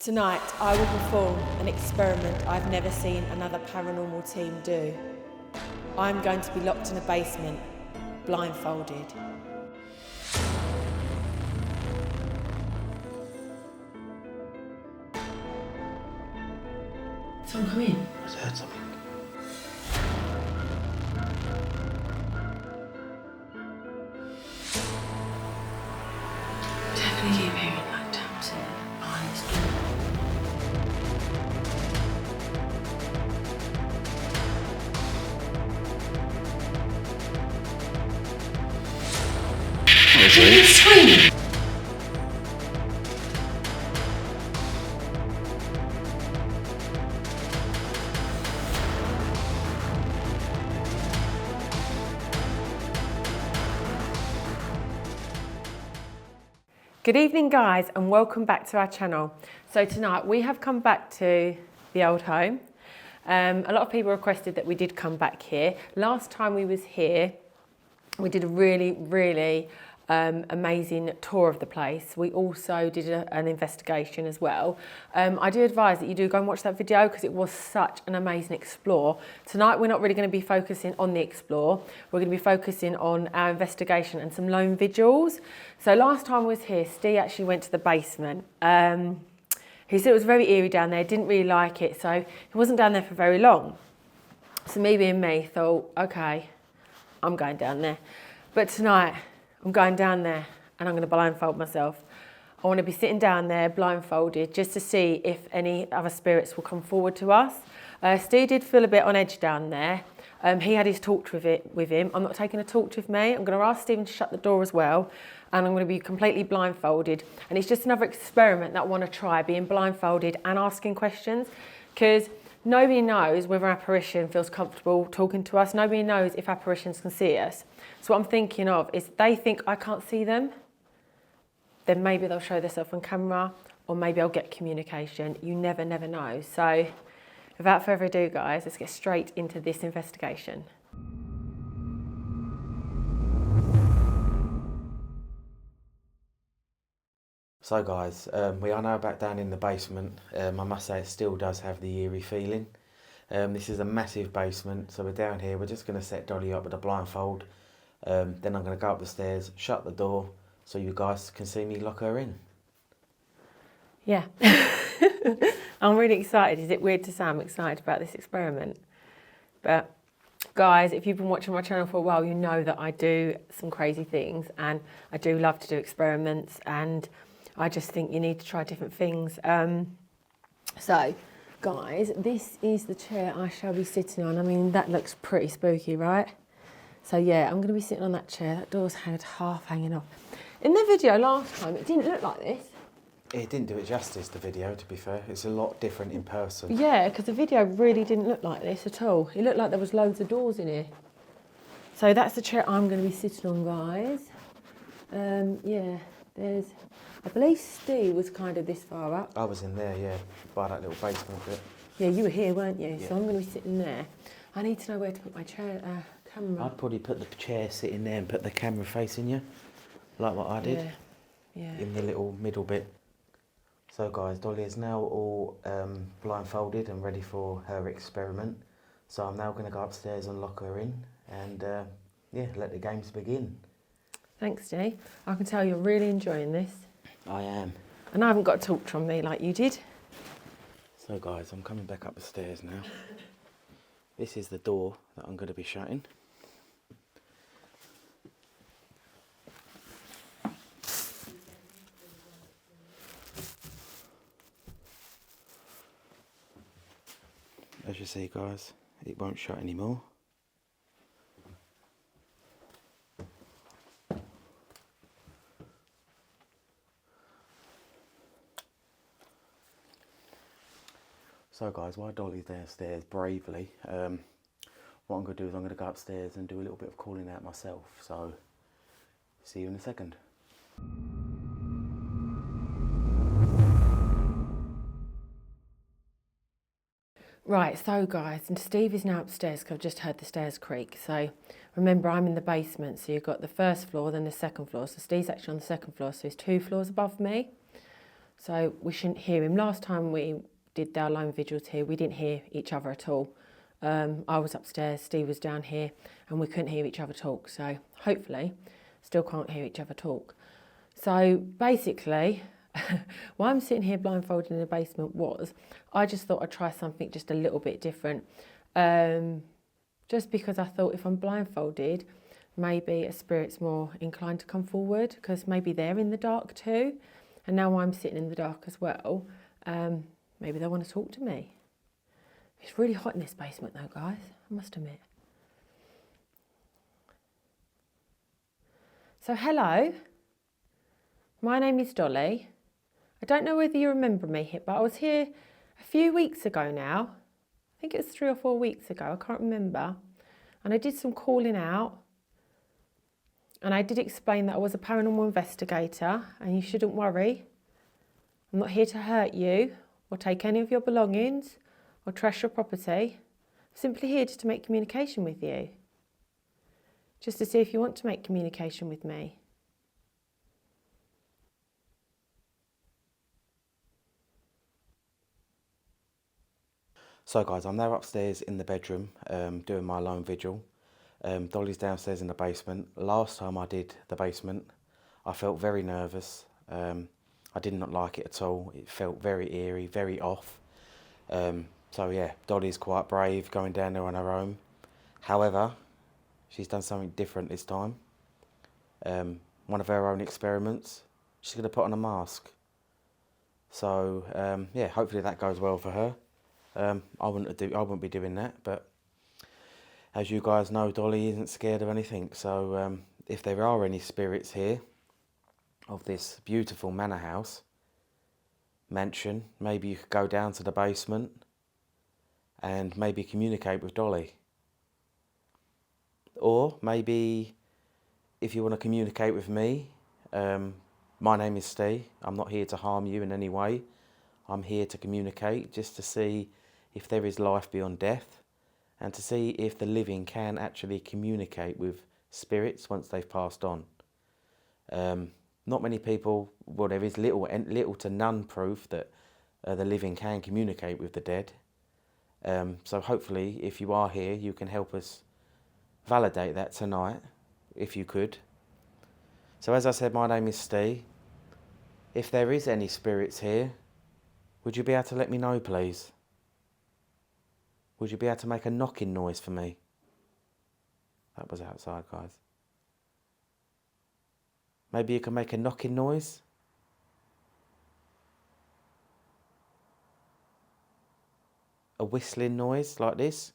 Tonight, I will perform an experiment I've never seen another paranormal team do. I'm going to be locked in a basement, blindfolded. Someone come in. I heard something. Definitely keep hearing like taps behind this door. He's screaming. Good evening guys and welcome back to our channel. So tonight we have come back to the old home. A lot of people requested that we did come back here. Last time we was here, we did a really amazing tour of the place. We also did an investigation as well. I do advise that you do go and watch that video because it was such an amazing explore. Tonight we're not really going to be focusing on the explore. We're going to be focusing on our investigation and some lone vigils. So last time I was here, Steve actually went to the basement. He said it was very eerie down there, didn't really like it, so he wasn't down there for very long. So me being me thought, okay, I'm going down there. But tonight, I'm going down there and I'm going to blindfold myself. I want to be sitting down there blindfolded just to see if any other spirits will come forward to us. Steve did feel a bit on edge down there. He had his torch with him. I'm not taking a torch with me. I'm going to ask Stephen to shut the door as well. And I'm going to be completely blindfolded. And it's just another experiment that I want to try, being blindfolded and asking questions. Because nobody knows whether an apparition feels comfortable talking to us. Nobody knows if apparitions can see us. So what I'm thinking of is they think I can't see them, then maybe they'll show themselves on camera, or maybe I'll get communication. You never know. So without further ado, guys, let's get straight into this investigation. So guys, we are now back down in the basement. I must say it still does have the eerie feeling. This is a massive basement, so we're down here. We're just going to set Dolly up with a blindfold. Then I'm going to go up the stairs, shut the door, so you guys can see me lock her in. Yeah. I'm really excited. Is it weird to say I'm excited about this experiment? But guys, if you've been watching my channel for a while, you know that I do some crazy things and I do love to do experiments, and I just think you need to try different things. So guys, this is the chair I shall be sitting on. I mean, that looks pretty spooky, right? So yeah, I'm going to be sitting on that chair. That door's had half hanging off. In the video last time, it didn't look like this. It didn't do it justice, the video, to be fair. It's a lot different in person. Yeah, because the video really didn't look like this at all. It looked like there was loads of doors in here. So that's the chair I'm going to be sitting on, guys. Yeah, there's... I believe Steve was kind of this far up. I was in there, yeah, by that little basement bit. Yeah, you were here, weren't you? Yeah. So I'm going to be sitting there. I need to know where to put my chair, camera. I'd probably put the chair sitting there and put the camera facing you, like what I did. Yeah. In the little middle bit. So guys, Dolly is now all blindfolded and ready for her experiment. So I'm now going to go upstairs and lock her in and yeah, let the games begin. Thanks, Steve. I can tell you're really enjoying this. I am. And I haven't got a torch on me like you did. So guys, I'm coming back up the stairs now. This is the door that I'm going to be shutting. As you see guys, it won't shut anymore. So guys, while Dolly's downstairs bravely, what I'm going to do is I'm going to go upstairs and do a little bit of calling out myself. So, see you in a second. Right, so guys, and Steve is now upstairs because I've just heard the stairs creak. So remember, I'm in the basement, so you've got the first floor, then the second floor. So Steve's actually on the second floor, so he's 2 floors above me. So we shouldn't hear him. Last time we did our lone vigils here, we didn't hear each other at all. I was upstairs, Steve was down here, and we couldn't hear each other talk. So hopefully, still can't hear each other talk. So basically, why I'm sitting here blindfolded in the basement was, I just thought I'd try something just a little bit different. Just because I thought if I'm blindfolded, maybe a spirit's more inclined to come forward, because maybe they're in the dark too. And now I'm sitting in the dark as well. Maybe they want to talk to me. It's really hot in this basement though, guys, I must admit. So hello, my name is Dolly. I don't know whether you remember me, but I was here a few weeks ago now. I think it was 3 or 4 weeks ago, I can't remember. And I did some calling out. And I did explain that I was a paranormal investigator and you shouldn't worry. I'm not here to hurt you or take any of your belongings or trash your property. I'm simply here just to make communication with you. Just to see if you want to make communication with me. So guys, I'm now upstairs in the bedroom doing my lone vigil. Dolly's downstairs in the basement. Last time I did the basement, I felt very nervous. I did not like it at all. It felt very eerie, very off. So yeah, Dolly's quite brave going down there on her own. However, she's done something different this time. One of her own experiments. She's going to put on a mask. So yeah, hopefully that goes well for her. I wouldn't be doing that, but as you guys know, Dolly isn't scared of anything. So if there are any spirits here of this beautiful manor house, mansion, maybe you could go down to the basement and maybe communicate with Dolly. Or maybe if you want to communicate with me, my name is Steve. I'm not here to harm you in any way. I'm here to communicate just to see if there is life beyond death and to see if the living can actually communicate with spirits once they've passed on. Not many people, well, there is little to none proof that the living can communicate with the dead. So hopefully, if you are here, you can help us validate that tonight, if you could. So as I said, my name is Steve. If there is any spirits here, would you be able to let me know, please? Would you be able to make a knocking noise for me? That was outside, guys. Maybe you can make a knocking noise? A whistling noise like this?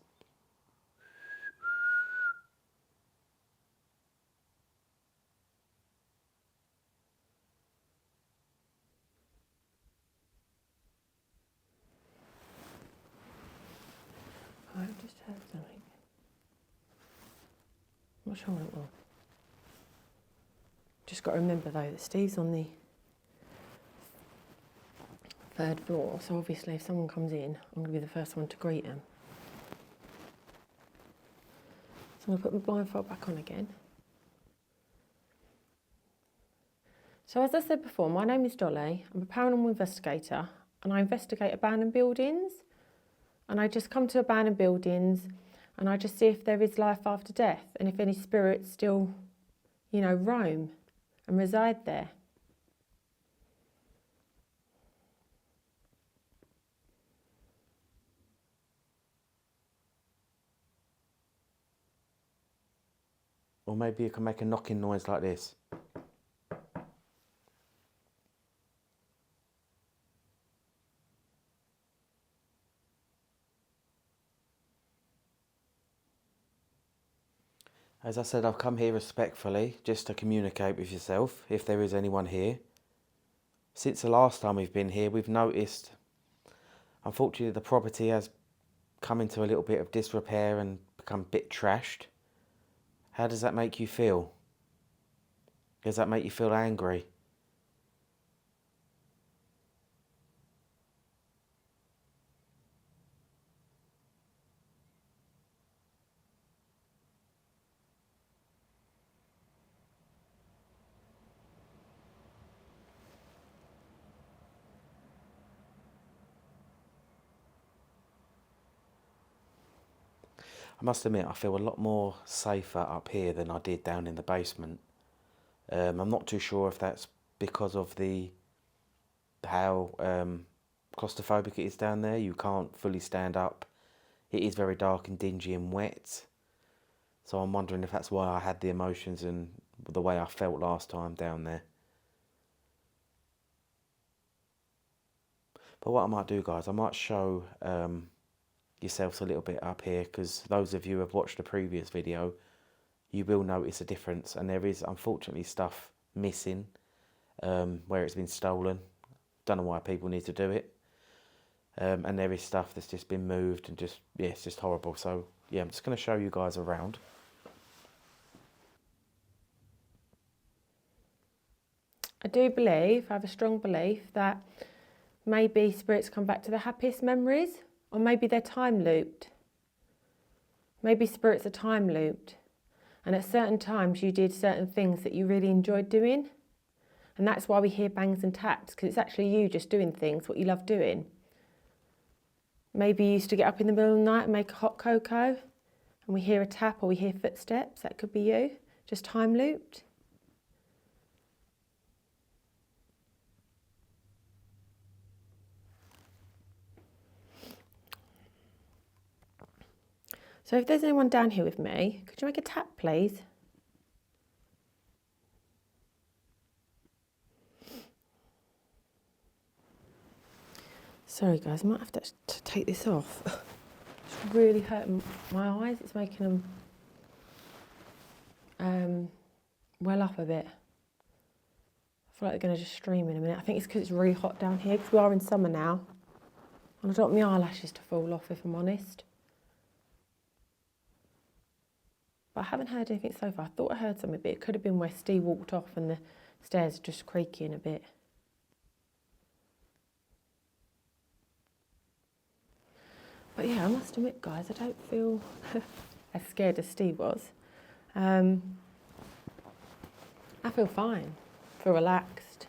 I've just heard something. I'm not sure what it was. Just got to remember though that Steve's on the 3rd floor, so obviously if someone comes in, I'm going to be the first one to greet them. So I'm going to put my blindfold back on again. So as I said before, my name is Dolly. I'm a paranormal investigator and I investigate abandoned buildings. And I just come to abandoned buildings and I just see if there is life after death and if any spirits still, roam and reside there. Or maybe you can make a knocking noise like this. As I said, I've come here respectfully, just to communicate with yourself, if there is anyone here. Since the last time we've been here, we've noticed, unfortunately, the property has come into a little bit of disrepair and become a bit trashed. How does that make you feel? Does that make you feel angry? I must admit, I feel a lot more safer up here than I did down in the basement. I'm not too sure if that's because of how claustrophobic it is down there. You can't fully stand up. It is very dark and dingy and wet. So I'm wondering if that's why I had the emotions and the way I felt last time down there. But what I might do, guys, I might show yourselves a little bit up here, because those of you who have watched the previous video, you will notice a difference, and there is unfortunately stuff missing where it's been stolen. Don't know why people need to do it. And there is stuff that's just been moved and just, yeah, it's just horrible. So yeah, I'm just going to show you guys around. I do believe, I have a strong belief that maybe spirits come back to the happiest memories, or maybe they're time looped. Maybe spirits are time looped, and at certain times you did certain things that you really enjoyed doing, and that's why we hear bangs and taps, because it's actually you just doing things, what you love doing. Maybe you used to get up in the middle of the night and make a hot cocoa, and we hear a tap or we hear footsteps. That could be you, just time looped. So if there's anyone down here with me, could you make a tap, please? Sorry guys, I might have to take this off. It's really hurting my eyes. It's making them well up a bit. I feel like they're going to just stream in a minute. I think it's because it's really hot down here, because we are in summer now. And I don't want my eyelashes to fall off, if I'm honest. But I haven't heard anything so far. I thought I heard something, but it could have been where Steve walked off and the stairs are just creaking a bit. But yeah, I must admit, guys, I don't feel as scared as Steve was. I feel fine. I feel relaxed.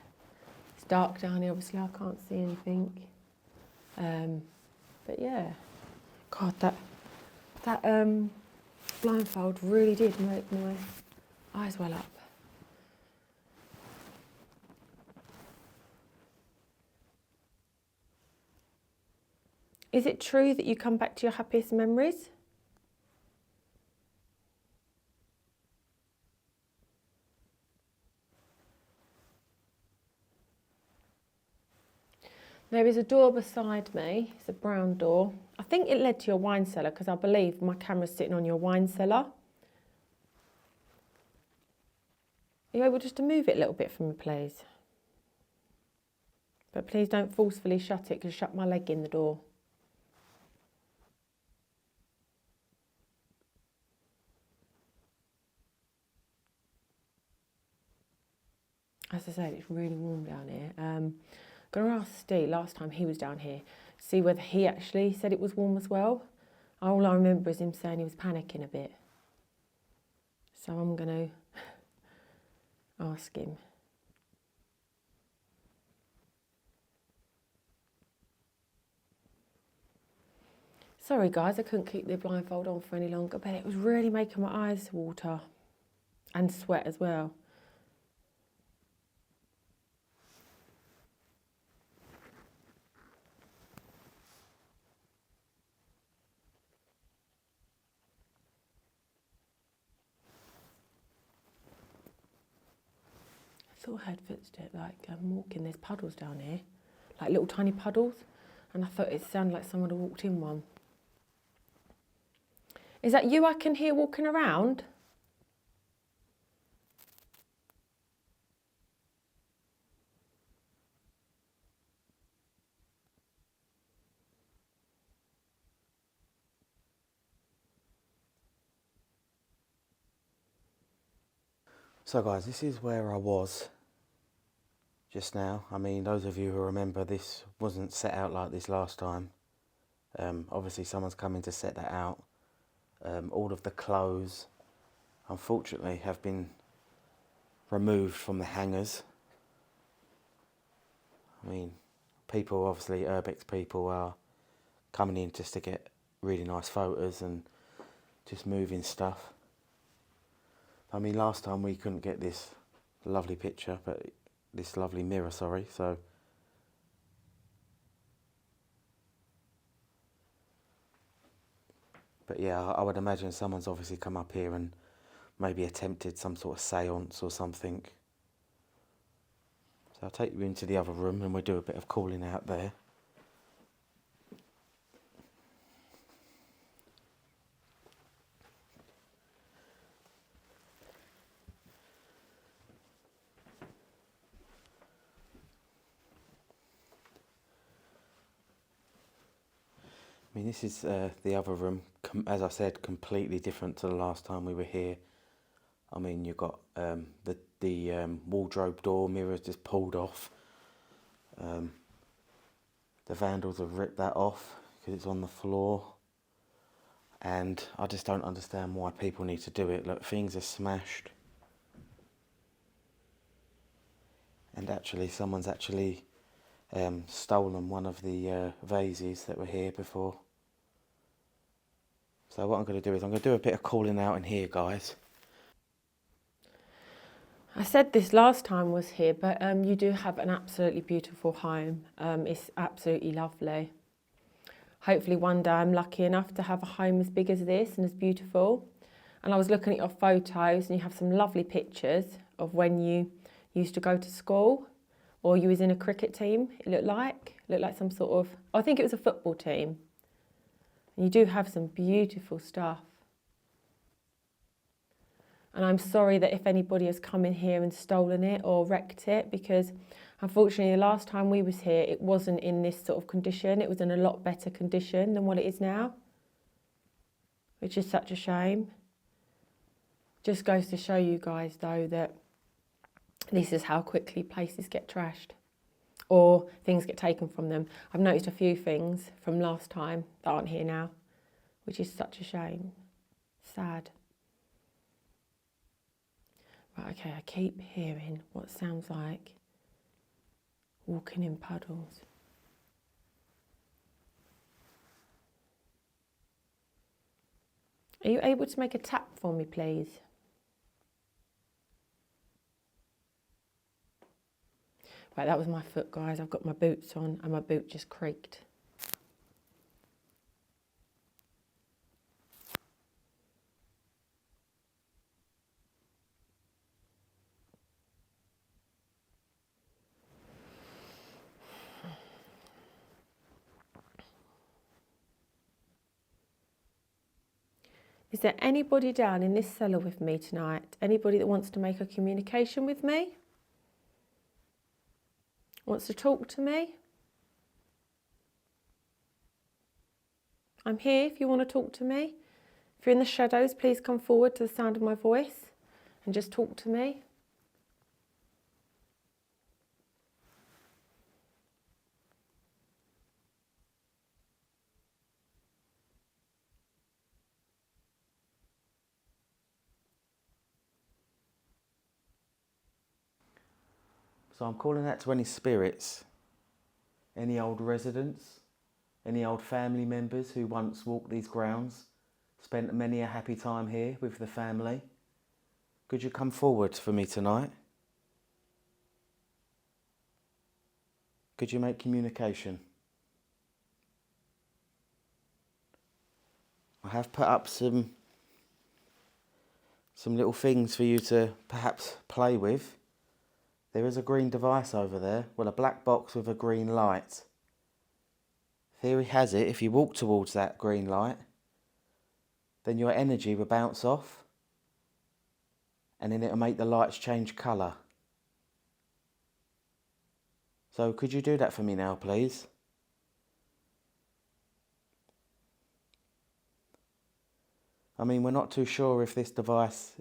It's dark down here, obviously I can't see anything. But yeah, God, that blindfold really did make my eyes well up. Is it true that you come back to your happiest memories? There is a door beside me. It's a brown door. I think it led to your wine cellar, because I believe my camera's sitting on your wine cellar. Are you able just to move it a little bit for me, please? But please don't forcefully shut it, because shut my leg in the door. As I said, it's really warm down here. I'm going to ask Steve, last time he was down here, see whether he actually said it was warm as well. All I remember is him saying he was panicking a bit. So I'm going to ask him. Sorry guys, I couldn't keep the blindfold on for any longer, but it was really making my eyes water and sweat as well. I thought I heard footsteps, like walking. There's puddles down here, like little tiny puddles, and I thought it sounded like someone had walked in one. Is that you I can hear walking around? So guys, this is where I was just now. I mean, those of you who remember, this wasn't set out like this last time. Obviously someone's coming to set that out. All of the clothes, unfortunately, have been removed from the hangers. I mean, people, obviously urbex people, are coming in just to get really nice photos and just moving stuff. I mean, last time we couldn't get this lovely picture, but this lovely mirror, sorry, so. But yeah, I would imagine someone's obviously come up here and maybe attempted some sort of seance or something. So I'll take you into the other room and we'll do a bit of cooling out there. I mean, this is the other room, as I said, completely different to the last time we were here. I mean, you've got the wardrobe door mirrors just pulled off. The vandals have ripped that off because it's on the floor. And I just don't understand why people need to do it. Look, things are smashed. And actually, someone's actually stolen one of the vases that were here before. So what I'm going to do is I'm going to do a bit of cooling out in here, guys. I said this last time I was here, but you do have an absolutely beautiful home. It's absolutely lovely. Hopefully one day I'm lucky enough to have a home as big as this and as beautiful. And I was looking at your photos and you have some lovely pictures of when you used to go to school or you was in a cricket team, it looked like some sort of, I think it was a football team. And you do have some beautiful stuff. And I'm sorry that if anybody has come in here and stolen it or wrecked it, because unfortunately the last time we was here, it wasn't in this sort of condition. It was in a lot better condition than what it is now, which is such a shame. Just goes to show you guys though that this is how quickly places get trashed or things get taken from them. I've noticed a few things from last time that aren't here now, which is such a shame. Sad. Right, okay, I keep hearing what sounds like walking in puddles. Are you able to make a tap for me, please? Right, that was my foot, guys. I've got my boots on and my boot just creaked. Is there anybody down in this cellar with me tonight? Anybody that wants to make a communication with me? Wants to talk to me? I'm here if you want to talk to me. If you're in the shadows, please come forward to the sound of my voice and just talk to me. So I'm calling out to any spirits, any old residents, any old family members who once walked these grounds, spent many a happy time here with the family. Could you come forward for me tonight? Could you make communication? I have put up some little things for you to perhaps play with. There is a green device over there, well, a black box with a green light. Theory has it, if you walk towards that green light, then your energy will bounce off and then it'll make the lights change colour. So could you do that for me now, please? I mean, we're not too sure if this device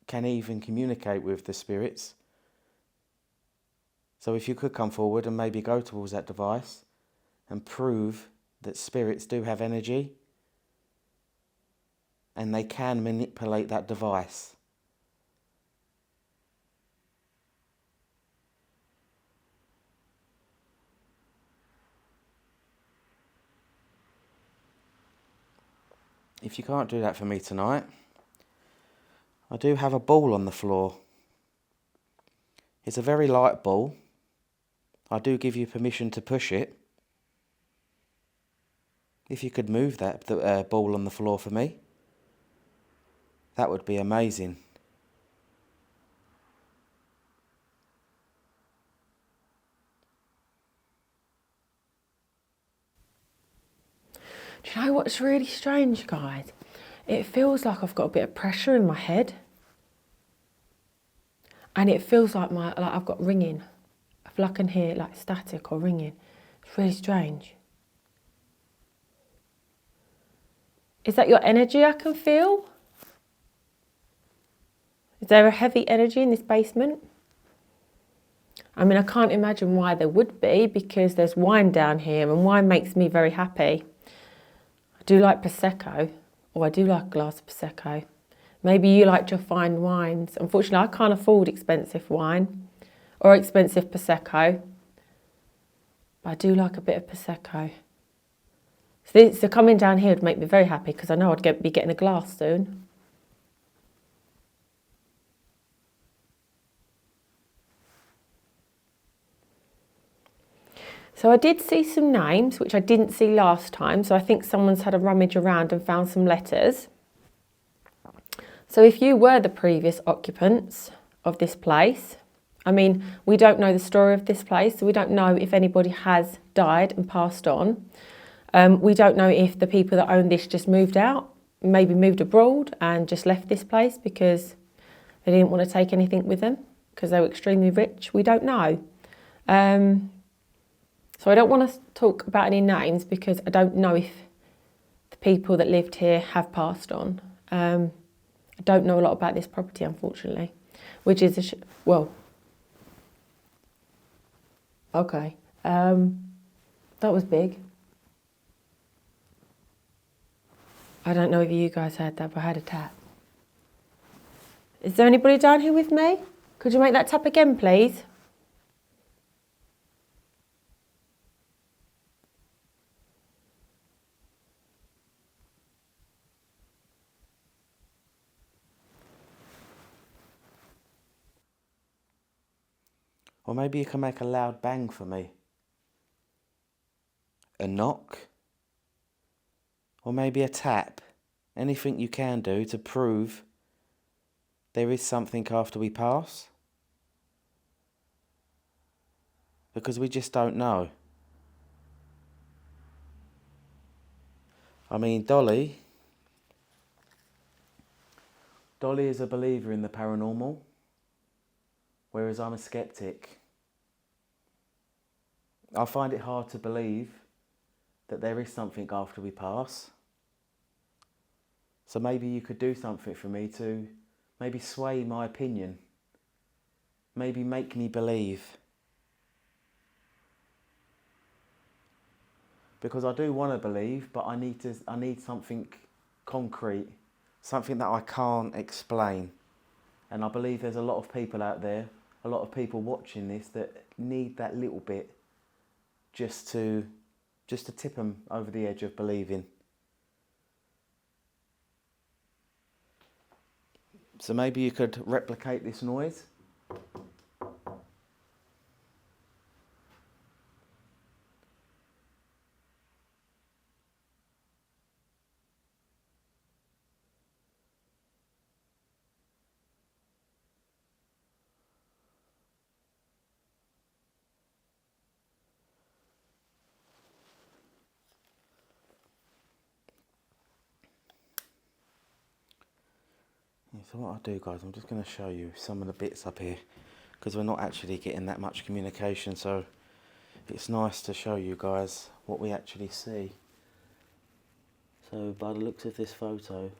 can even communicate with the spirits. So if you could come forward and maybe go towards that device and prove that spirits do have energy and they can manipulate that device. if you can't do that for me tonight, I do have a ball on the floor. It's a very light ball. I do give you permission to push it. If you could move that ball on the floor for me, that would be amazing. Do you know what's really strange, guys? It feels like I've got a bit of pressure in my head. And it feels like I've got ringing. I feel like I can hear like static or ringing. It's really strange. Is that your energy I can feel? Is there a heavy energy in this basement? I mean, I can't imagine why there would be, because there's wine down here and wine makes me very happy. I do like Prosecco, or I do like a glass of Prosecco. Maybe you like your fine wines. Unfortunately, I can't afford expensive wine or expensive Prosecco, but I do like a bit of Prosecco. So coming down here would make me very happy, because I know I'd be getting a glass soon. So I did see some names, which I didn't see last time. So I think someone's had a rummage around and found some letters. So if you were the previous occupants of this place, I mean, we don't know the story of this place, so we don't know if anybody has died and passed on. We don't know if the people that own this just moved out, maybe moved abroad and just left this place because they didn't want to take anything with them because they were extremely rich. We don't know. So I don't want to talk about any names because I don't know if the people that lived here have passed on. I don't know a lot about this property, unfortunately, which is well. Okay, that was big. I don't know if you guys heard that, but I had a tap. Is there anybody down here with me? Could you make that tap again, please? Or maybe you can make a loud bang for me. A knock. Or maybe a tap. Anything you can do to prove there is something after we pass. Because we just don't know. I mean, Dolly is a believer in the paranormal, whereas I'm a skeptic. I find it hard to believe that there is something after we pass. So maybe you could do something for me to maybe sway my opinion. Maybe make me believe. Because I do want to believe, but I need something concrete, something that I can't explain. And I believe there's a lot of people out there, a lot of people watching this that need that little bit just to tip them over the edge of believing. So maybe you could replicate this noise. So what I'll do, guys, I'm just going to show you some of the bits up here, because we're not actually getting that much communication, so it's nice to show you guys what we actually see. So by the looks of this photo,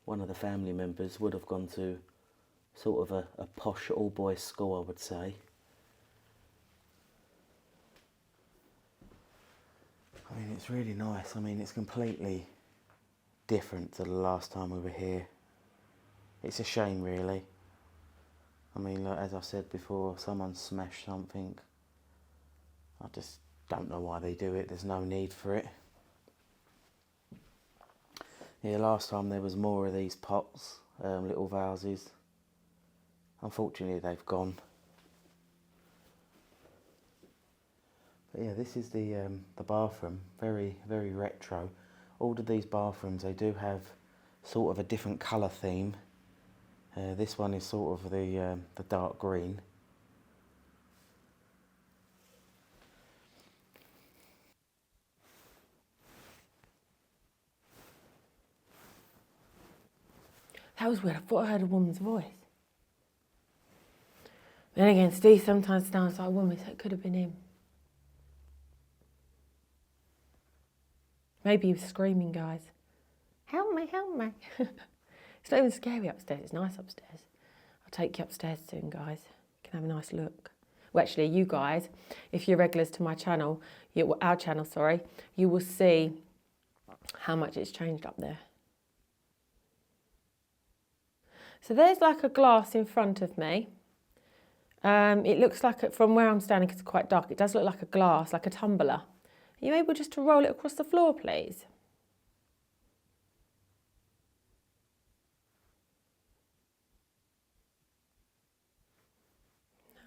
one of the family members would have gone to sort of a posh all-boys school, I would say. I mean, it's really nice. I mean, it's completely different to the last time we were here. It's a shame, really. I mean, look, as I said before, someone smashed something. I just don't know why they do it. There's no need for it. Yeah, last time there was more of these pots, little vases. Unfortunately, they've gone. But yeah, this is the bathroom. Very, very retro. All of these bathrooms, they do have sort of a different colour theme. This one is sort of the dark green. That was weird. I thought I heard a woman's voice. Then again, Steve sometimes sounds like a woman, so it could have been him. Maybe he was screaming, guys. Help me, help me. It's not even scary upstairs, it's nice upstairs. I'll take you upstairs soon, guys. You can have a nice look. Well, actually, you guys, if you're regulars to my channel, our channel, sorry, you will see how much it's changed up there. So there's like a glass in front of me. It looks like, from where I'm standing, because it's quite dark, it does look like a glass, like a tumbler. Are you able just to roll it across the floor, please?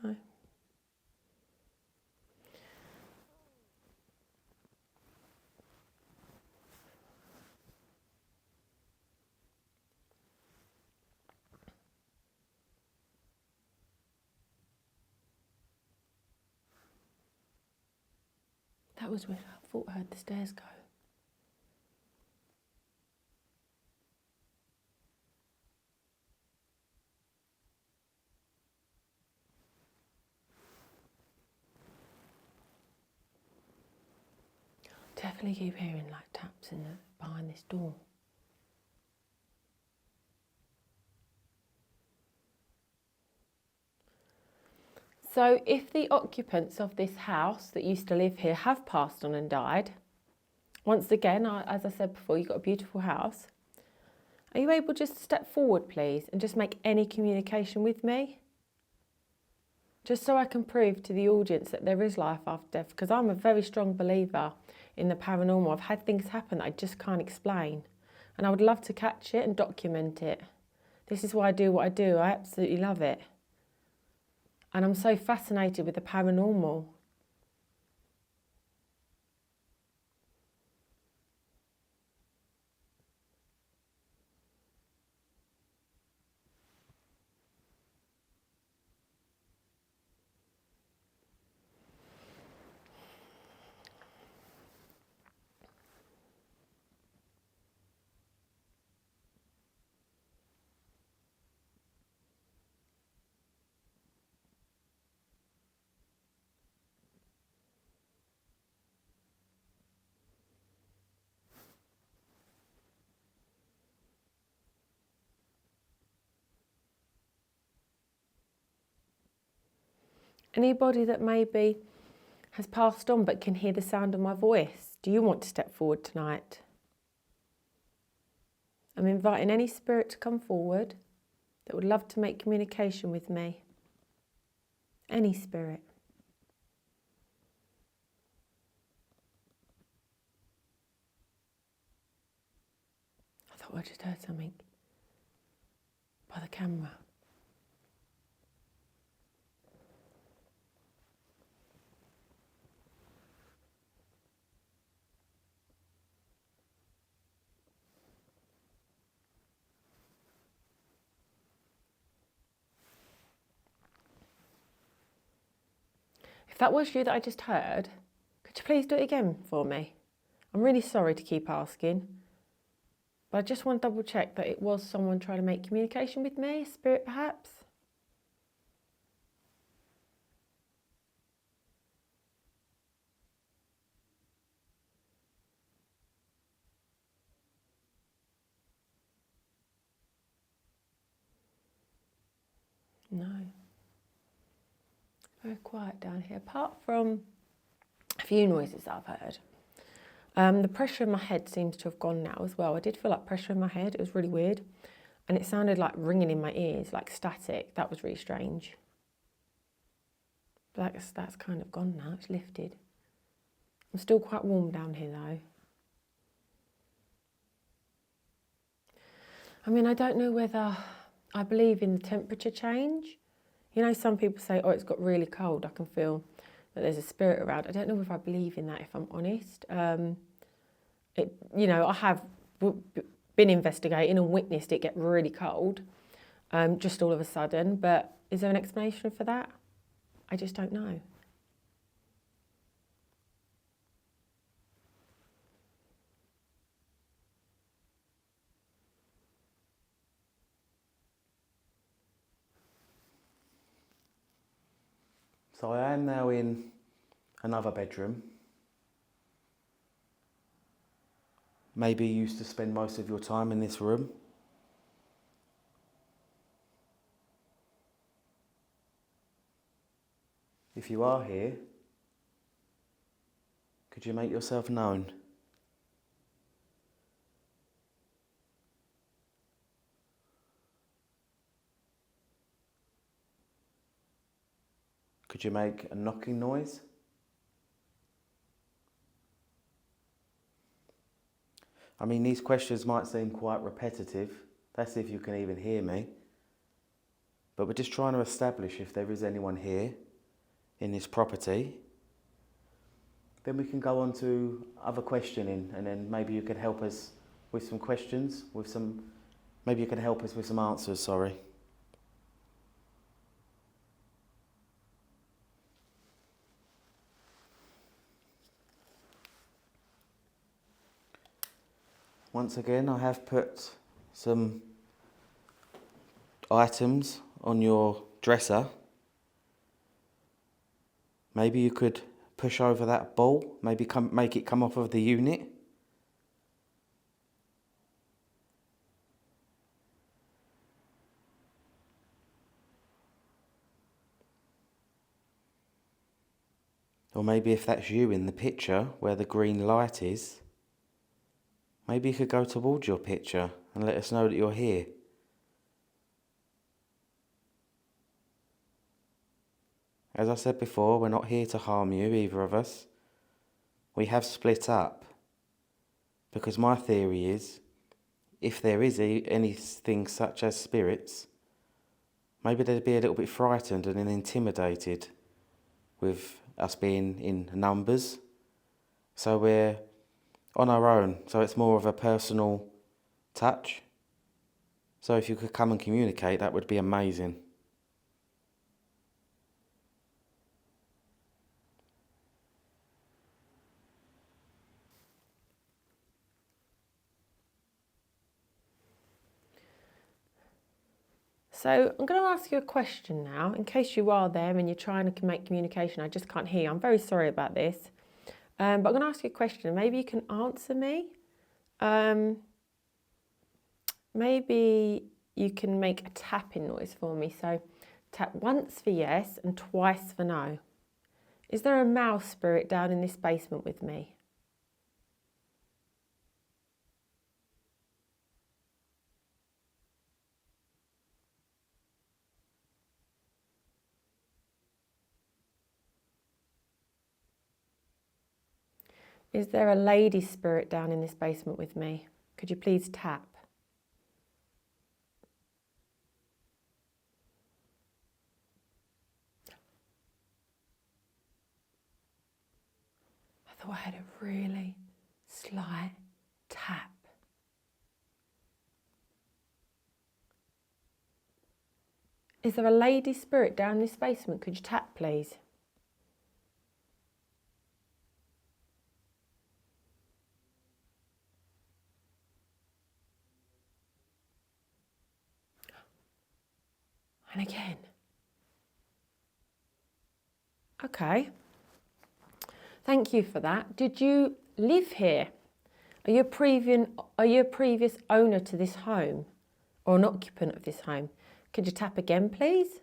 No. That was weird. I thought I heard the stairs go. Definitely keep hearing like taps behind this door. So if the occupants of this house that used to live here have passed on and died, once again, as I said before, you've got a beautiful house. Are you able just to step forward, please, and just make any communication with me? Just so I can prove to the audience that there is life after death, because I'm a very strong believer in the paranormal. I've had things happen that I just can't explain, and I would love to catch it and document it. This is why I do what I do. I absolutely love it. And I'm so fascinated with the paranormal. Anybody that maybe has passed on but can hear the sound of my voice, do you want to step forward tonight? I'm inviting any spirit to come forward that would love to make communication with me. Any spirit. I thought I just heard something by the camera. If that was you that I just heard, could you please do it again for me? I'm really sorry to keep asking, but I just want to double check that it was someone trying to make communication with me, a spirit perhaps? No. Very quiet down here, apart from a few noises that I've heard. The pressure in my head seems to have gone now as well. I did feel like pressure in my head. It was really weird. And it sounded like ringing in my ears, like static. That was really strange. But that's kind of gone now. It's lifted. I'm still quite warm down here though. I mean, I don't know whether I believe in the temperature change. You know, some people say, oh, it's got really cold. I can feel that there's a spirit around. I don't know if I believe in that, if I'm honest. I have been investigating and witnessed it get really cold, just all of a sudden. But is there an explanation for that? I just don't know. So I am now in another bedroom. Maybe you used to spend most of your time in this room. If you are here, could you make yourself known? Could you make a knocking noise? I mean, these questions might seem quite repetitive. That's if you can even hear me. But we're just trying to establish if there is anyone here in this property. Then we can go on to other questioning, and then maybe you can help us with some questions, maybe you can help us with some answers, sorry. Once again, I have put some items on your dresser. Maybe you could push over that ball, maybe make it come off of the unit. Or maybe if that's you in the picture where the green light is, maybe you could go towards your picture and let us know that you're here. As I said before, we're not here to harm you, either of us. We have split up because my theory is, if there is anything such as spirits, maybe they'd be a little bit frightened and intimidated with us being in numbers. So we're on our own, so it's more of a personal touch. So if you could come and communicate, that would be amazing. So I'm going to ask you a question now, in case you are there and you're trying to make communication. I just can't hear you. I'm very sorry about this. But I'm going to ask you a question. Maybe you can answer me. Maybe you can make a tapping noise for me. So tap once for yes and twice for no. Is there a mouse spirit down in this basement with me? Is there a lady spirit down in this basement with me? Could you please tap? I thought I had a really slight tap. Is there a lady spirit down in this basement? Could you tap, please? And again. Okay. Thank you for that. Did you live here? Are you a previous owner to this home or an occupant of this home? Could you tap again, please?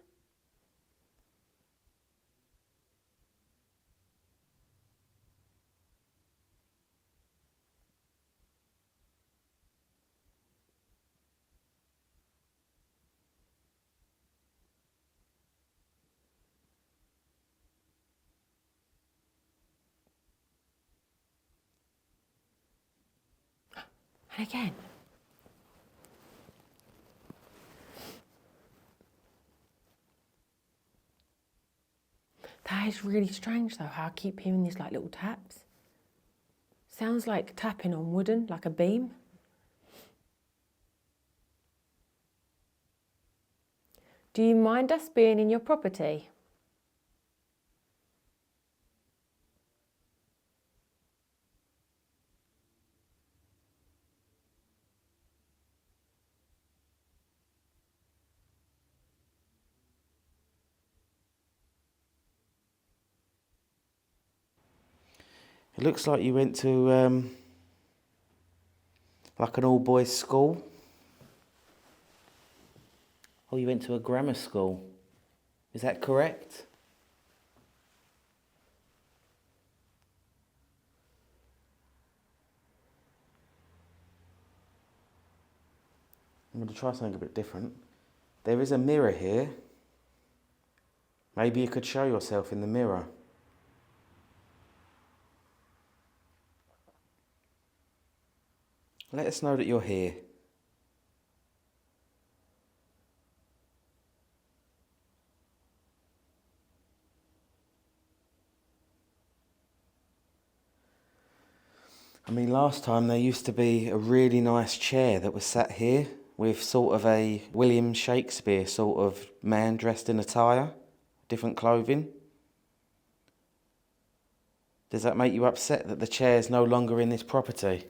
And again. That is really strange though, how I keep hearing these like little taps. Sounds like tapping on wooden, like a beam. Do you mind us being in your property? It looks like you went to like an all-boys school. Oh, you went to a grammar school. Is that correct? I'm going to try something a bit different. There is a mirror here. Maybe you could show yourself in the mirror. Let us know that you're here. I mean, last time there used to be a really nice chair that was sat here with sort of a William Shakespeare sort of man dressed in attire, different clothing. Does that make you upset that the chair's no longer in this property?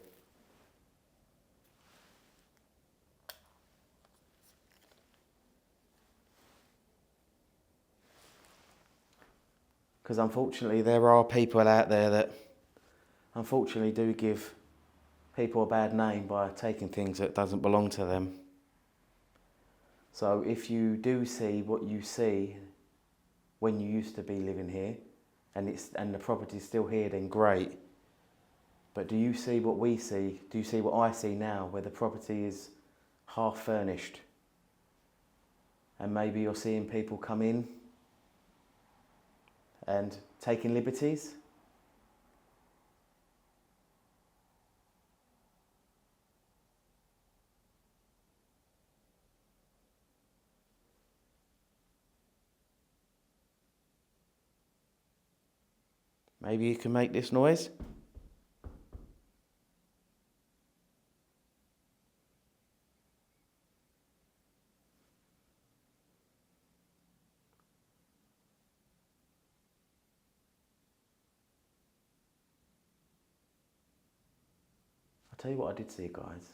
Because unfortunately there are people out there that unfortunately do give people a bad name by taking things that doesn't belong to them. So if you do see what you see when you used to be living here and the property's still here, then great. But do you see what we see? Do you see what I see now, where the property is half furnished? And maybe you're seeing people come in and taking liberties? Maybe you can make this noise? I'll tell you what I did see, guys.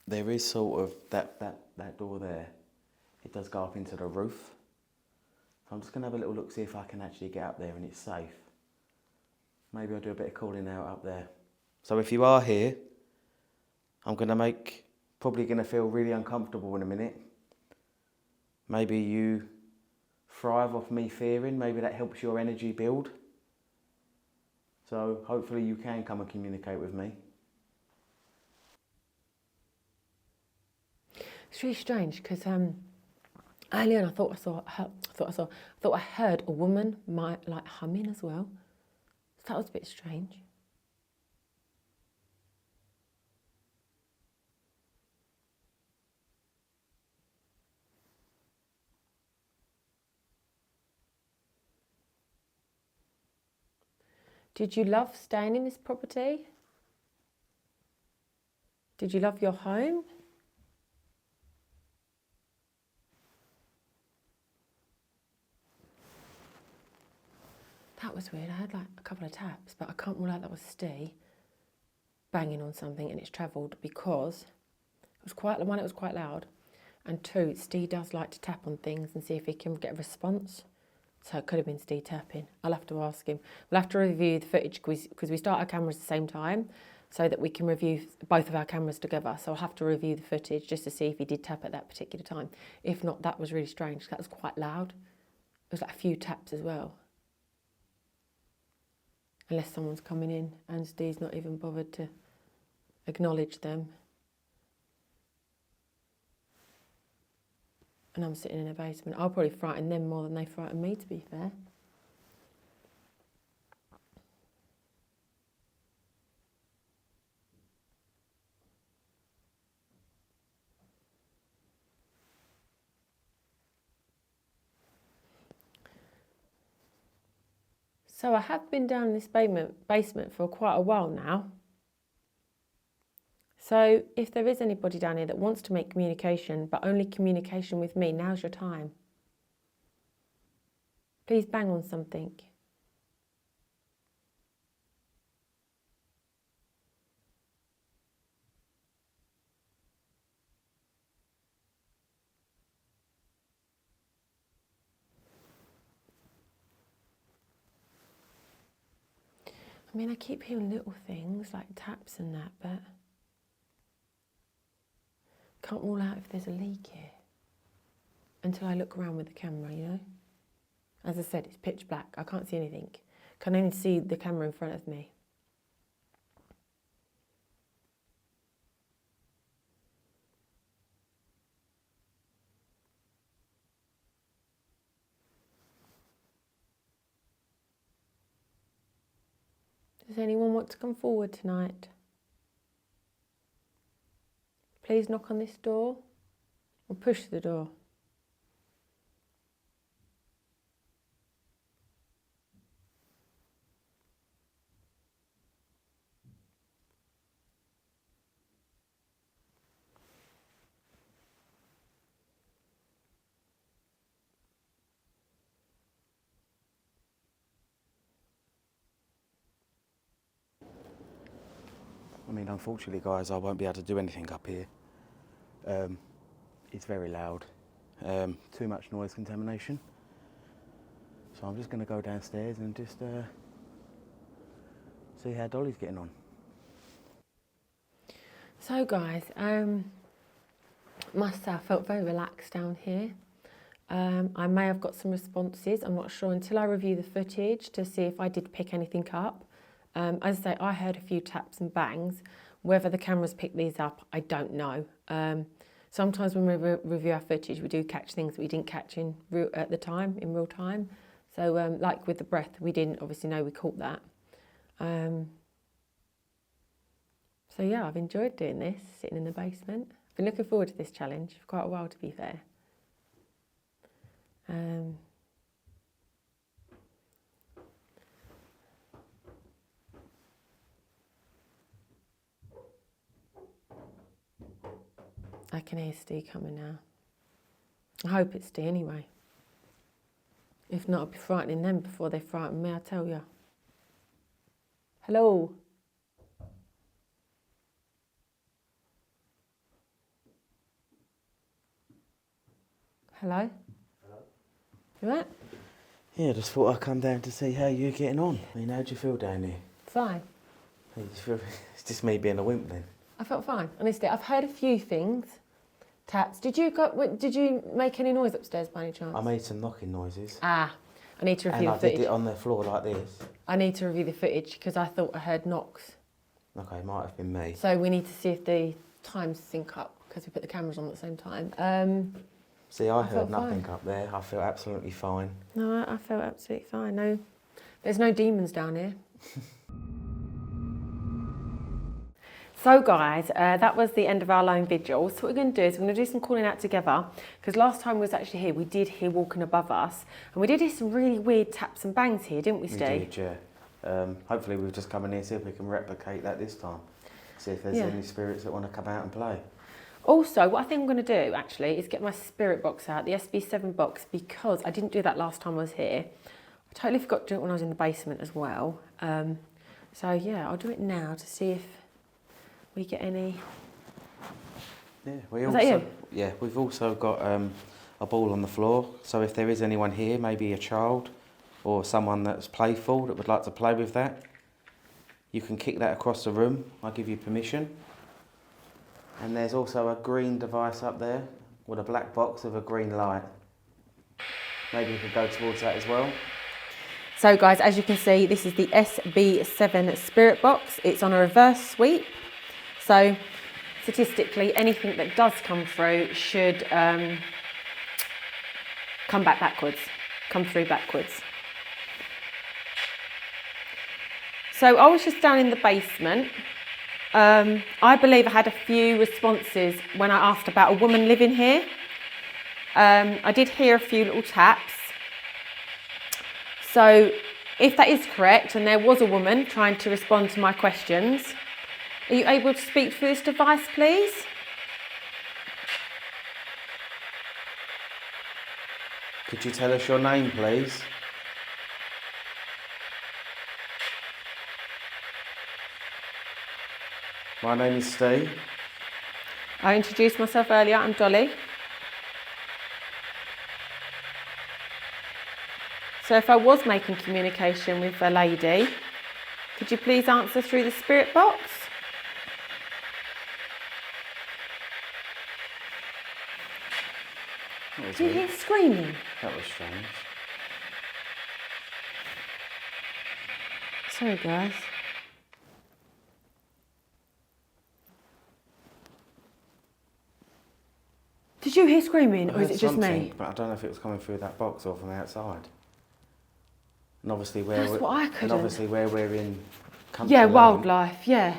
There is sort of that door there. It does go up into the roof. So I'm just going to have a little look, see if I can actually get up there and it's safe. Maybe I'll do a bit of calling out up there. So if you are here, I'm probably going to feel really uncomfortable in a minute. Maybe you thrive off me fearing, maybe that helps your energy build. So hopefully you can come and communicate with me. It's really strange because earlier on I thought I heard a woman like humming as well. So that was a bit strange. Did you love staying in this property? Did you love your home? That was weird. I had like a couple of taps, but I can't rule out that was Steve banging on something and it's travelled because it was quite loud, and two, Steve does like to tap on things and see if he can get a response. So it could have been Steve tapping. I'll have to ask him. We'll have to review the footage because we start our cameras at the same time so that we can review both of our cameras together. So I'll have to review the footage just to see if he did tap at that particular time. If not, that was really strange. That was quite loud. It was like a few taps as well. Unless someone's coming in and Steve's not even bothered to acknowledge them. And I'm sitting in a basement. I'll probably frighten them more than they frighten me, to be fair. So I have been down in this basement for quite a while now. So if there is anybody down here that wants to make communication, but only communication with me, now's your time. Please bang on something. I mean, I keep hearing little things like taps and that, but can't rule out if there's a leak here until I look around with the camera, you know? As I said, it's pitch black. I can't see anything. Can only see the camera in front of me. Does anyone want to come forward tonight? Please knock on this door or push the door. I mean, unfortunately, guys, I won't be able to do anything up here. It's very loud. Too much noise contamination. So I'm just going to go downstairs and just see how Dolly's getting on. So guys, must say I felt very relaxed down here. I may have got some responses, I'm not sure until I review the footage to see if I did pick anything up. As I say, I heard a few taps and bangs. Whether the cameras pick these up, I don't know. Sometimes when we review our footage, we do catch things that we didn't catch at in real time. So like with the breath, we didn't obviously know we caught that. So yeah, I've enjoyed doing this, sitting in the basement. I've been looking forward to this challenge for quite a while, to be fair. I can hear Steve coming now. I hope it's Steve anyway. If not, I'll be frightening them before they frighten me, I tell you. Hello? Hello? Hello? You all right? Yeah, just thought I'd come down to see how you're getting on. I mean, how do you feel down here? Fine. It's just me being a wimp then. I felt fine, honestly. I've heard a few things. Taps. Did you make any noise upstairs by any chance? I made some knocking noises. Ah, I need to review the And I footage. did it on the floor like this. I need to review the footage because I thought I heard knocks. Okay, might have been me. So we need to see if the times sync up because we put the cameras on at the same time. See, I heard felt nothing fine. up there. I feel absolutely fine. No, I felt absolutely fine. No, there's no demons down here. So guys, that was the end of our lone vigil. So what we're going to do is we're going to do some calling out together because last time we was actually here, we did hear walking above us and we did hear some really weird taps and bangs here, didn't we, Steve? We did, yeah. Hopefully we'll just come in here, see if we can replicate that this time. See if there's any spirits that want to come out and play. Also, what I think I'm going to do actually is get my spirit box out, the SB7 box, because I didn't do that last time I was here. I totally forgot to do it when I was in the basement as well. So yeah, I'll do it now to see if we get any. Yeah, we've also got a ball on the floor. So if there is anyone here, maybe a child or someone that's playful that would like to play with that, you can kick that across the room. I'll give you permission. And there's also a green device up there with a black box with a green light. Maybe you could go towards that as well. So guys, as you can see, this is the SB7 spirit box. It's on a reverse sweep. So statistically, anything that does come through should come through backwards. So I was just down in the basement. I believe I had a few responses when I asked about a woman living here. I did hear a few little taps. So If that is correct, and there was a woman trying to respond to my questions, are you able to speak through this device, please? Could you tell us your name, please? My name is Steve. I introduced myself earlier, I'm Dolly. So if I was making communication with a lady, could you please answer through the spirit box? Do you hear screaming? That was strange. Sorry guys. Did you hear screaming, or is it just me? But I don't know if it was coming through that box or from outside. And obviously where That's what I couldn't. And obviously where we're in country Yeah, lane. wildlife, yeah.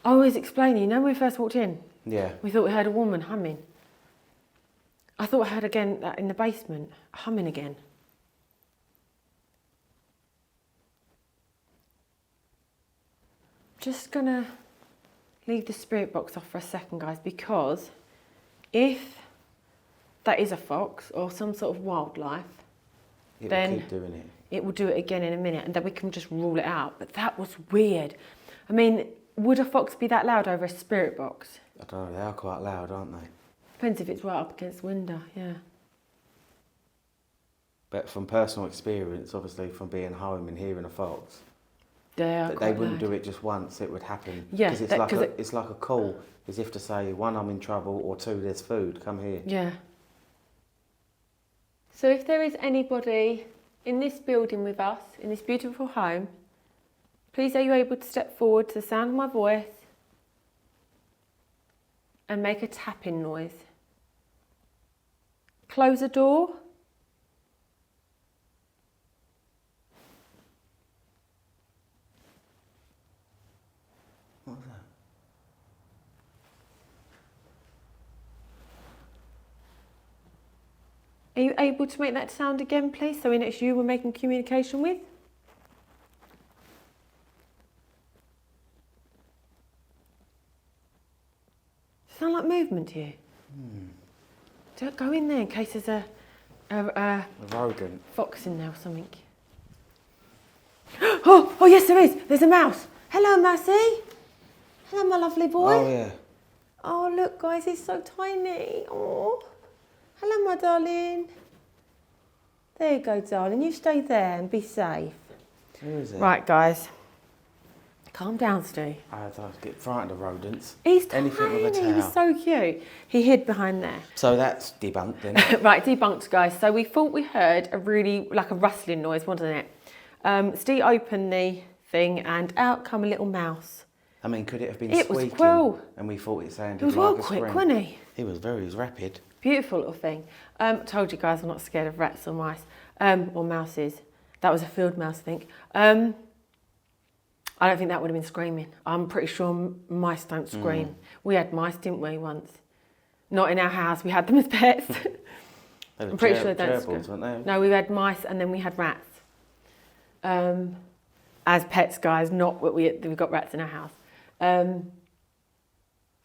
I was explaining, you know when we first walked in? Yeah. We thought we heard a woman humming. I thought I heard again that in the basement, humming again. Just gonna leave the spirit box off for a second, guys, because if that is a fox or some sort of wildlife, Then keep doing it. It will do it again in a minute, and then we can just rule it out. But that was weird. I mean, would a fox be that loud over a spirit box? I don't know, they are quite loud, aren't they? Depends if it's right up against the window, yeah. But from personal experience, obviously from being home and hearing a fox, They wouldn't do it just once, it would happen. Yeah, Because it's like a call, as if to say, one, I'm in trouble, or two, there's food, come here. Yeah. So if there is anybody in this building with us, in this beautiful home, please are you able to step forward to the sound of my voice and make a tapping noise. Close a door. What was that? Are you able to make that sound again, please, so we know it's you we're making communication with? Sound like movement to you? Don't go in there in case there's a rodent. fox in there or something. Oh, yes there is. There's a mouse. Hello, Mousy. Hello, my lovely boy. Oh, yeah. Oh, look, guys, he's so tiny. Oh. Hello, my darling. There you go, darling. You stay there and be safe. Where is it? Right, guys. Calm down, Stu. I get frightened of rodents. He's Anything tiny. with a tail. He was so cute. He hid behind there. So that's debunked then. Right, debunked, guys. So we thought we heard a really, like a rustling noise, wasn't it? Steve opened the thing and out come a little mouse. I mean, could it have been It was squeaking? well. And we thought it sounded He was like well a quick, spring. wasn't he? He was rapid. Beautiful little thing. Told you guys I'm not scared of rats or mice, or mouses. That was a field mouse, I think. I don't think that would have been screaming. I'm pretty sure mice don't scream. We had mice, didn't we, once? Not in our house, we had them as pets. I'm pretty sure they don't scream. Weren't they? No, we had mice and then we had rats. As pets, guys, not what we've got rats in our house.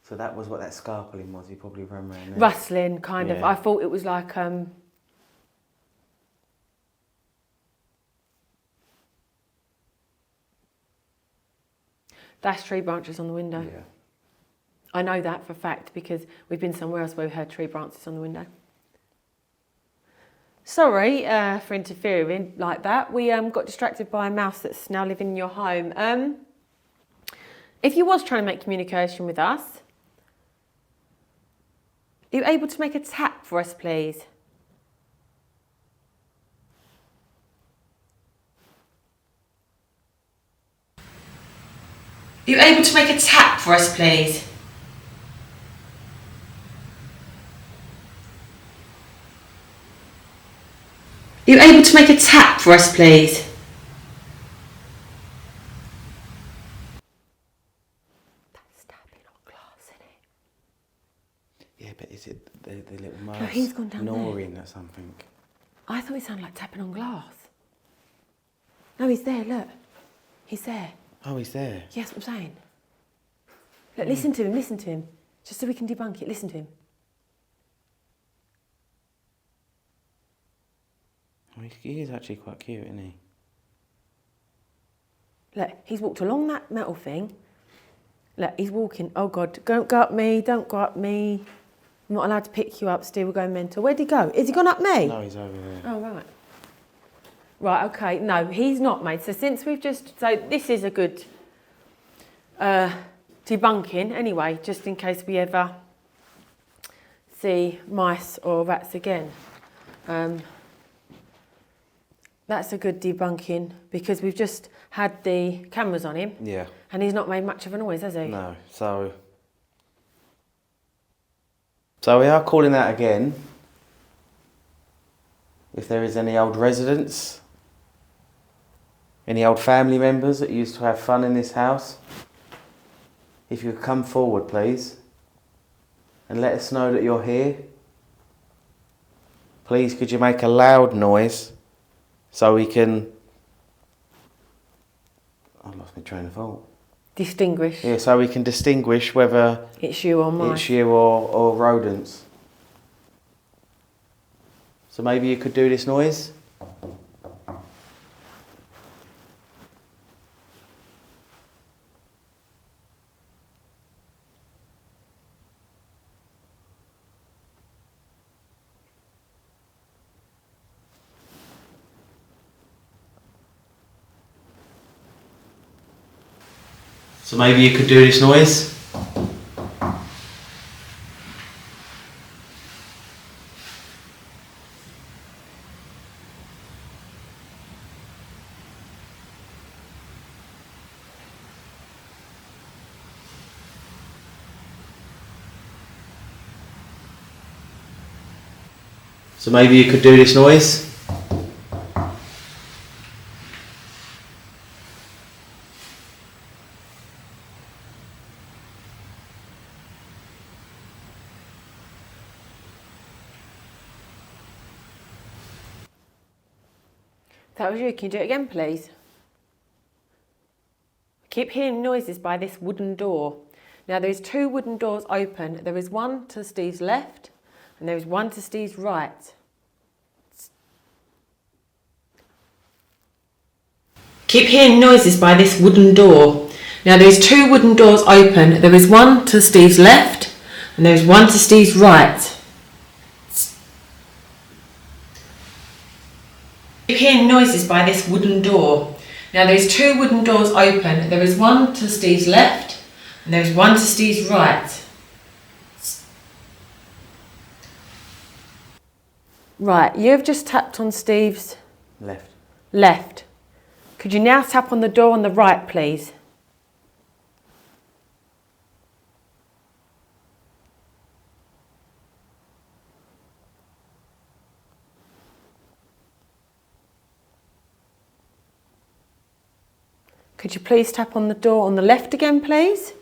So that was what that scarpling was, you probably ran around there. Rustling, kind of. Yeah. I thought it was like... That's tree branches on the window. Yeah. I know that for a fact because we've been somewhere else where we heard tree branches on the window. Sorry for interfering like that. We got distracted by a mouse that's now living in your home. If you was trying to make communication with us, are you able to make a tap for us, please? Are you able to make a tap for us, please? Are you able to make a tap for us, please? That's tapping on glass, isn't it? Yeah, but is it the little mouse No, he's gone down gnawing at something? I thought it sounded like tapping on glass. No, he's there, look. He's there. Oh, he's there. Yes, what I'm saying. Look, listen to him. Just so we can debunk it, listen to him. Oh, he is actually quite cute, isn't he? Look, he's walked along that metal thing. Look, he's walking. Oh, God, don't go up me, don't go up me. I'm not allowed to pick you up, Steve, we're going mental. Where'd he go? Has he gone up me? No, he's over there. Oh, right. Right, okay. No, he's not, mate. So since we've just... So this is a good debunking, anyway, just in case we ever see mice or rats again. That's a good debunking because we've just had the cameras on him. Yeah. And he's not made much of a noise, has he? No, so we are calling out again. If there is any old residents, any old family members that used to have fun in this house, if you could come forward, please, and let us know that you're here. Please, could you make a loud noise so we can... I lost my train of thought. Distinguish. Yeah, so we can distinguish whether It's you or mine. it's you or rodents. So maybe you could do this noise? So maybe you could do this noise? So maybe you could do this noise? That was you. Can you do it again, please? Keep hearing noises by this wooden door. Now, there is 2 wooden doors open. There is one to Steve's left and there is one to Steve's right. Keep hearing noises by this wooden door. Now, there is 2 wooden doors open. There is one to Steve's left and there is one to Steve's right. Keep hearing noises by this wooden door. Now, there is 2 wooden doors open. There is one to Steve's left and there is one to Steve's right. Right, you've just tapped on Steve's left. Could you now tap on the door on the right, please? Could you please tap on the door on the left again, please?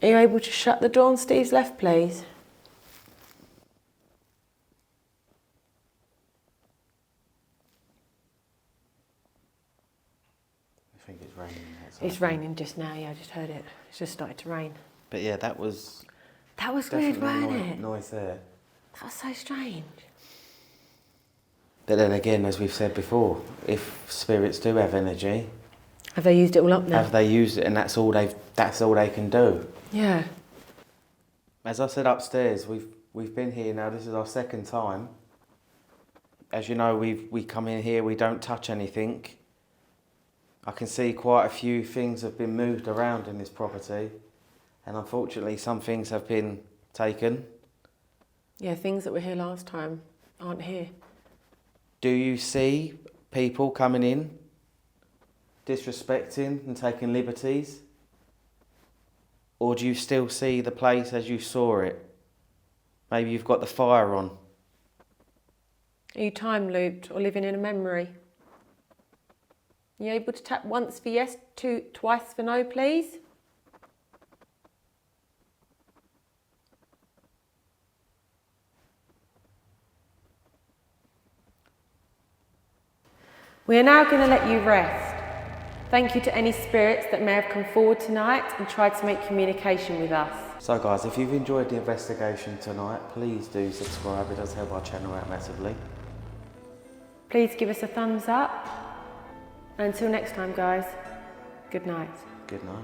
Are you able to shut the door on Steve's left, please? I think it's raining outside. It's raining just now, yeah, I just heard it. It's just started to rain. But yeah, that was Weird, definitely wasn't it? noise there. That was so strange. But then again, as we've said before, if spirits do have energy, Have they used it all up now? have they used it, and that's all they can do. Yeah. As I said upstairs, we've been here now. This is our 2nd time. As you know, we come in here, we don't touch anything. I can see quite a few things have been moved around in this property, and unfortunately, some things have been taken. Yeah, things that were here last time aren't here. Do you see people coming in, disrespecting and taking liberties? Or do you still see the place as you saw it? Maybe you've got the fire on. Are you time looped or living in a memory? You able to tap once for yes, twice for no, please? We are now going to let you rest. Thank you to any spirits that may have come forward tonight and tried to make communication with us. So guys, if you've enjoyed the investigation tonight, please do subscribe. It does help our channel out massively. Please give us a thumbs up. And until next time, guys, good night. Good night.